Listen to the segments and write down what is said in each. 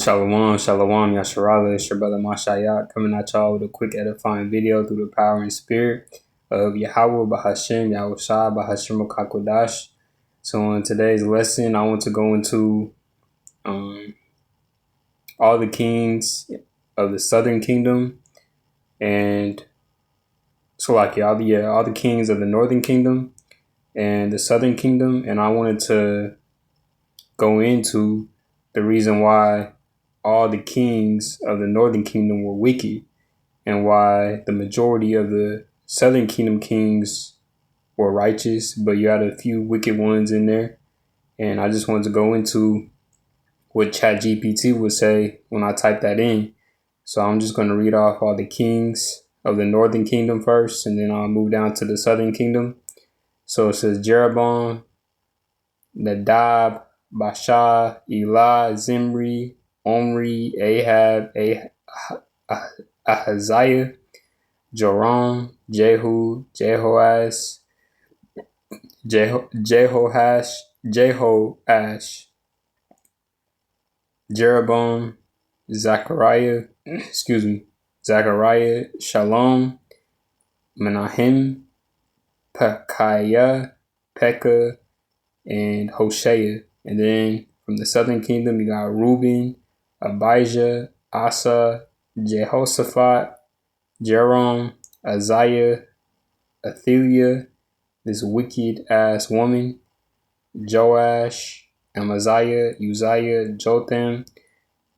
Shalom, shalom, Yasharala. It's your brother Mashayak coming at y'all with a quick edifying video through the power and spirit of Yahweh Bahashem, Yahushua Bahashem Kakodash. So in today's lesson, I want to go into all the kings of the southern kingdom and all the kings of the northern kingdom and the southern kingdom. And I wanted to go into the reason why all the kings of the northern kingdom were wicked and why the majority of the southern kingdom kings were righteous, but you had a few wicked ones in there. And I just wanted to go into what ChatGPT would say when I type that in. So I'm just going to read off all the kings of the northern kingdom first, and then I'll move down to the southern kingdom. So it says Jeroboam, Nadab, Baasha, Elah, Zimri, Omri, Ahab, Ahaziah, Joram, Jehu, Jehoash, Jeroboam, Zechariah, Shalom, Menahem, Pekahiah, Pekah, and Hoshea. And then from the southern kingdom, you got Reuben, Abijah, Asa, Jehoshaphat, Jeroam, Isaiah, Athaliah, this wicked ass woman, Joash, Amaziah, Uzziah, Jotham,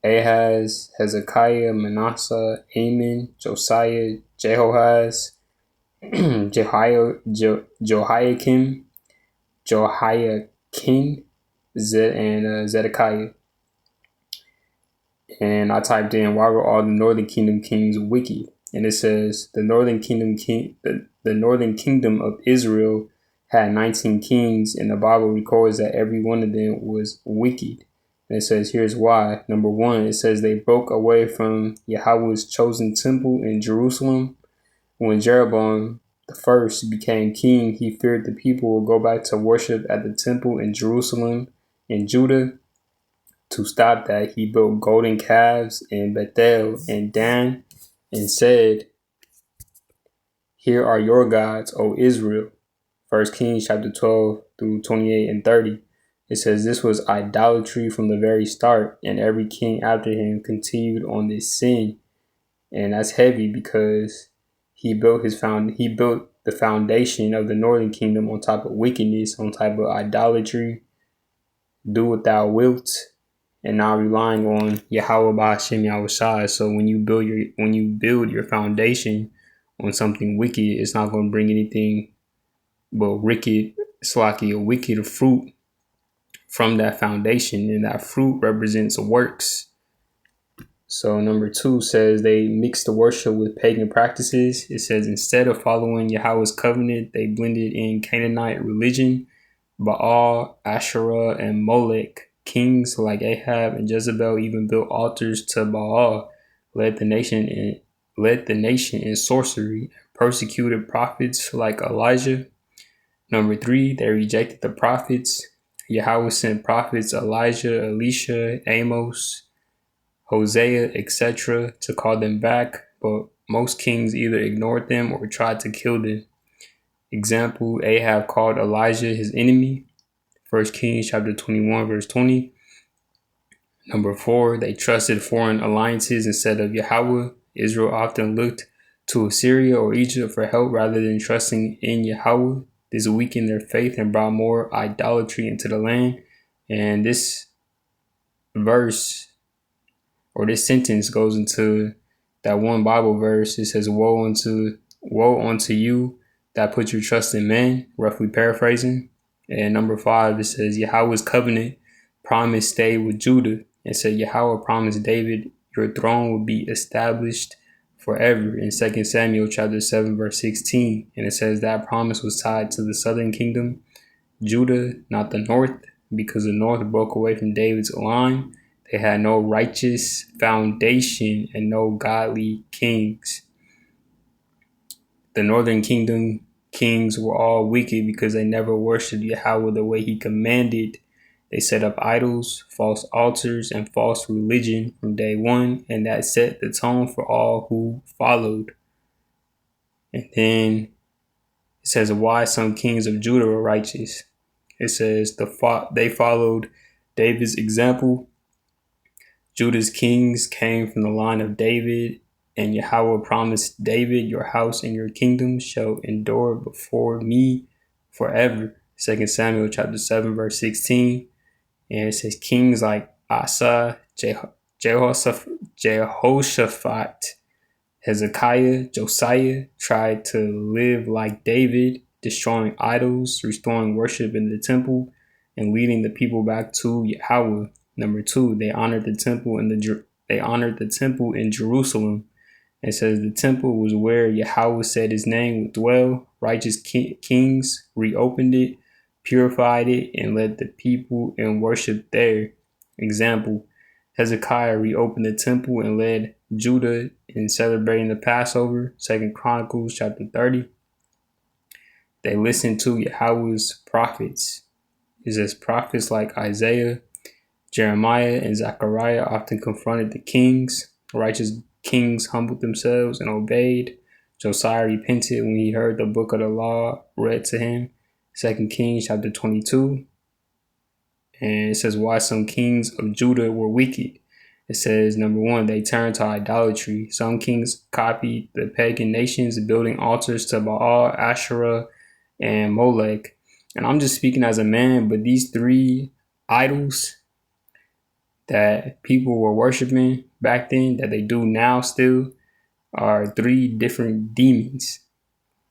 Ahaz, Hezekiah, Manasseh, Amon, Josiah, Jehoahaz, Jehoiakim, and Zedekiah. And I typed in, why were all the northern kingdom kings wicked? And it says the northern kingdom of Israel had 19 kings, and the Bible records that every one of them was wicked. And it says, here's why. Number one, it says they broke away from Yahweh's chosen temple in Jerusalem. When Jeroboam the first became king, he feared the people would go back to worship at the temple in Jerusalem in Judah. To stop that, he built golden calves in Bethel and Dan and said, here are your gods, O Israel. 1 Kings chapter 12 through 28 and 30. It says this was idolatry from the very start, and every king after him continued on this sin. And that's heavy because he built the foundation of the northern kingdom on top of wickedness, on top of idolatry, do what thou wilt, and now relying on Yahweh Ba'ashem Yahushua. So when you build your foundation on something wicked, it's not going to bring anything but wicked fruit from that foundation, and that fruit represents works. So number two says they mixed the worship with pagan practices. It says instead of following Yahweh's covenant, they blended in Canaanite religion, Baal, Asherah, and Molech. Kings like Ahab and Jezebel even built altars to Baal, led the nation in sorcery, persecuted prophets like Elijah. Number three, they rejected the prophets. Yahweh sent prophets Elijah, Elisha, Amos, Hosea, etc. to call them back, but most kings either ignored them or tried to kill them. Example, Ahab called Elijah his enemy. 1 Kings chapter 21 verse 20. Number four, they trusted foreign alliances instead of Yahweh. Israel often looked to Assyria or Egypt for help rather than trusting in Yahweh. This weakened their faith and brought more idolatry into the land. And this verse or this sentence goes into that one Bible verse. It says, woe unto you that put your trust in man, roughly paraphrasing. And number five, it says Yahweh's covenant promise stayed with Judah. It said Yahweh promised David, your throne will be established forever in 2 Samuel chapter 7 verse 16. And it says that promise was tied to the southern kingdom, Judah, not the north, because the north broke away from David's line. They had no righteous foundation and no godly kings. The northern kingdom kings were all wicked because they never worshipped Yahweh the way he commanded. They set up idols, false altars, and false religion from day one, and that set the tone for all who followed. And then it says why some kings of Judah were righteous. It says they followed David's example. Judah's kings came from the line of David, and Yahweh promised David, your house and your kingdom shall endure before me forever. 2 Samuel chapter 7, verse 16. And it says kings like Asa, Jehoshaphat, Hezekiah, Josiah tried to live like David, destroying idols, restoring worship in the temple, and leading the people back to Yahweh. Number 2, they honored the temple in Jerusalem. It says the temple was where Yahweh said his name would dwell. Righteous kings reopened it, purified it, and led the people in worship there. Example, Hezekiah reopened the temple and led Judah in celebrating the Passover. 2 Chronicles chapter 30. They listened to Yahweh's prophets. It says prophets like Isaiah, Jeremiah, and Zechariah often confronted the kings. Righteous kings humbled themselves and obeyed. Josiah repented when he heard the book of the law read to him. 2 Kings chapter 22. And it says why some kings of Judah were wicked. It says, number 1, they turned to idolatry. Some kings copied the pagan nations, building altars to Baal, Asherah, and Molech. And I'm just speaking as a man, but these 3 idols that people were worshiping back then, that they do now still, are 3 different demons.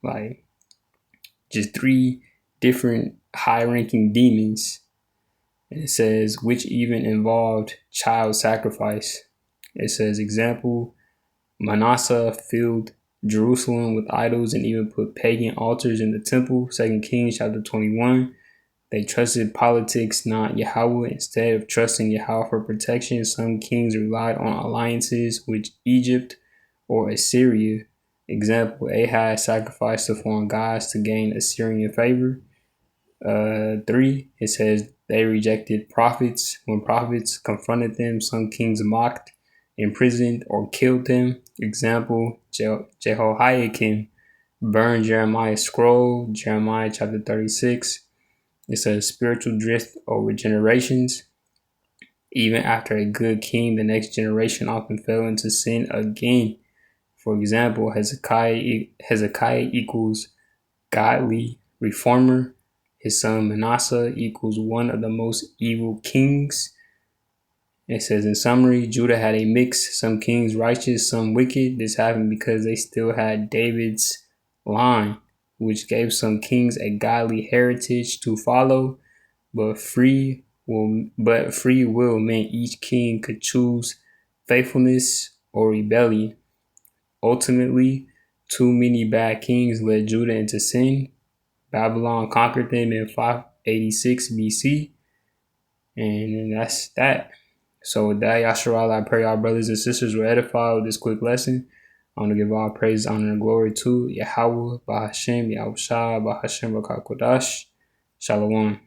Like, just 3 different high-ranking demons. And it says, which even involved child sacrifice. It says, example, Manasseh filled Jerusalem with idols and even put pagan altars in the temple. 2 Kings chapter 21. They trusted politics, not Yahweh. Instead of trusting Yahweh for protection, some kings relied on alliances with Egypt or Assyria. Example, Ahaz sacrificed to foreign gods to gain Assyrian favor. 3, it says they rejected prophets. When prophets confronted them, some kings mocked, imprisoned, or killed them. Example, Jehoiakim burned Jeremiah's scroll, Jeremiah chapter 36. It says spiritual drift over generations. Even after a good king, the next generation often fell into sin again. For example, Hezekiah equals godly reformer. His son Manasseh equals one of the most evil kings. It says in summary, Judah had a mix, some kings righteous, some wicked. This happened because they still had David's line, which gave some kings a godly heritage to follow, but free will meant each king could choose faithfulness or rebellion. Ultimately, too many bad kings led Judah into sin. Babylon conquered them in 586 BC. And that's that. So with that, Yasharal, I pray our brothers and sisters were edified with this quick lesson. I want to give all praise, honor, and glory to Yahweh, Bahashem, Yahushua, Bahashem, Bakakodash. Shalom.